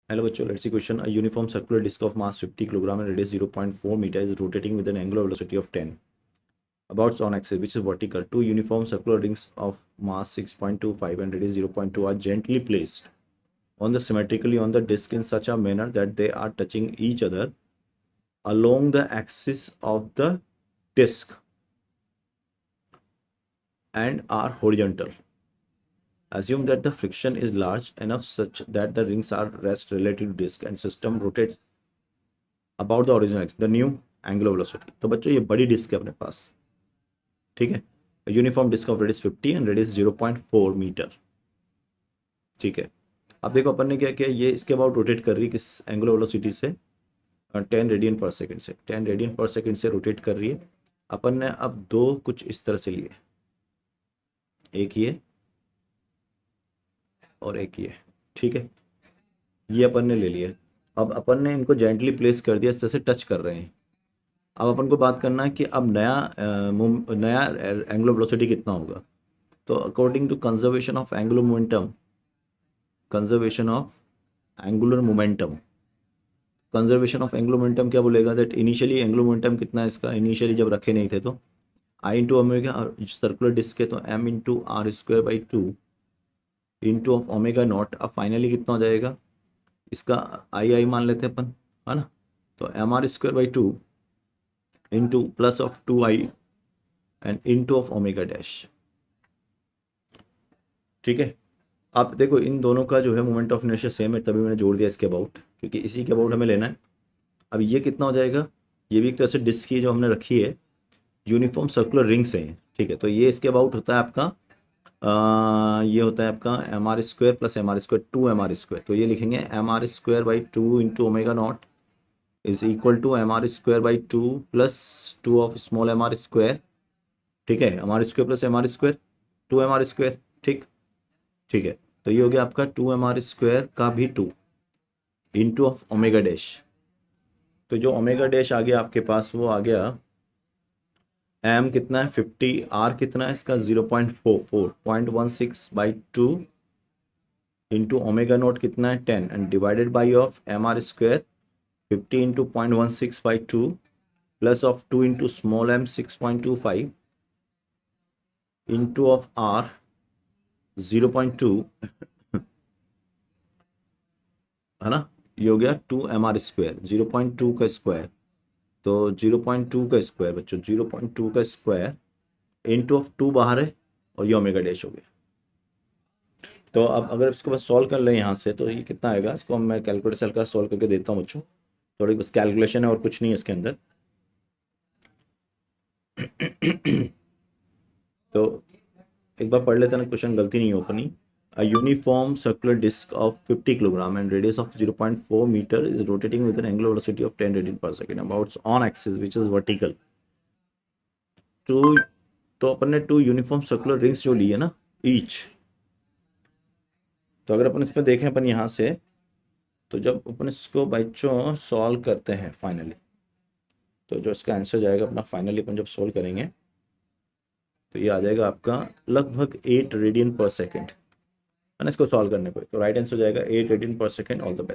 Hello बच्चों, let's see question. A uniform circular disc of mass 50 kilogram and radius 0.4 meter is rotating with an angular velocity of 10 about its own axis, which is vertical. Two uniform circular rings of mass 6.25 and radius 0.2 are gently placed on the symmetrically on the disk in such a manner that they are touching each other along the axis of the disk and are horizontal. Assume that the friction is large enough such that the rings are rest relative to disk and system rotates about the original axis, the new angular velocity. तो बच्चों ये बड़ी disc है अपने पास, ठीक है. Uniform disc of radius 50 and radius 0.4 metre, ठीक है. अब देखो अपन ने क्या किया, ये इसके अबाउट रोटेट कर रही है किस एंगुलर वेलोसिटी से, 10 रेडियन पर सेकंड से. 10 रेडियन पर सेकंड से रोटेट कर रही है. अपन ने अब दो कुछ इस तरह से लिए, एक ये और एक ये, ठीक है. ये अपन ने ले लिया. अब अपन ने इनको जेंटली प्लेस कर दिया, इस तरह से टच कर रहे हैं. अब अपन को बात करना है कि अब नया एंगुलर वेलोसिटी कितना होगा. तो according to conservation of angular momentum conservation of angular momentum क्या बोलेगा, दैट इनिशियली एंगुलर मोमेंटम कितना है इसका, इनिशियली जब रखे नहीं थे तो I into omega, circular disc है तो M into R square by 2 into of omega naught. अब फाइनली कितना हो जाएगा इसका, आई मान लेते हैं अपन, है ना. तो M R square by 2 into plus of 2 I and into of omega dash, ठीक है. आप देखो इन दोनों का जो है मोमेंट ऑफ इनर्शिया सेम है, तभी मैंने जोड़ दिया इसके अबाउट, क्योंकि इसी के अबाउट हमें लेना है. अब ये कितना हो जाएगा, ये भी एक तरह से डिस्क की जो हमने रखी है यूनिफॉर्म सर्कुलर रिंग्स हैं, ठीक है. तो ये इसके अबाउट होता है आपका ये होता है आपका M R square plus M R square 2 mr square. तो ये लिखेंगे M R square by 2 into omega naught is equal to M R square by 2 plus 2 of small M R square, ठीक है. M R square plus M R square 2 mr square, ठीक, ठीक है. तो ये हो गया आपका 2 mr स्क्वायर का भी 2 इंटू ऑफ ओमेगा डैश. तो जो ओमेगा डैश आ गया आपके पास वो आ गया एम कितना है 50, आर कितना है इसका 0.44.16 बाई 2 इंटू ओमेगा नोट कितना है 10 and divided by of M R square 50 into 0.16/2 plus of 2 into small M 6.25 into of R 0.2 है ना. ये हो गया 2 mr स्क्वायर, 0.2 का स्क्वायर. तो 0.2 का स्क्वायर बच्चों, 0.2 का स्क्वायर इंटू ऑफ 2 बाहर है और ये ओमेगा डैश हो गया. तो अब अगर इसको बस सॉल्व कर लें यहाँ से तो ये कितना आएगा, इसको हम मैं कैलकुलेटर से हल्का सॉल्व करके देता हूँ बच्चों. थोड़ी बस कैलकुलेशन है और कुछ नहीं है इसके अंदर. तो एक बार पढ़ लेते हैं ना, क्वेश्चन गलती नहीं हो अपनी. A uniform circular disc of 50 kilogram and radius of 0.4 meter is rotating with an angular velocity of 10 radian per second about its on axis which is vertical. तो अपन ने 2 यूनिफॉर्म सर्कुलर रिंग्स जो ली है ना each. तो अगर अपन इसमें देखें अपन यहाँ से, तो जब अपन इसको बच्चों सॉल्व करते हैं फाइनली, तो जो इसका आंसर जाएगा अपना फाइनली अपन जब सॉल्व करेंगे तो ये आ जाएगा आपका लगभग 8 रेडियन पर सेकेंड है ना. इसको सॉल्व करने पर तो राइट आंसर हो जाएगा 8 रेडियन पर सेकेंड. All the best.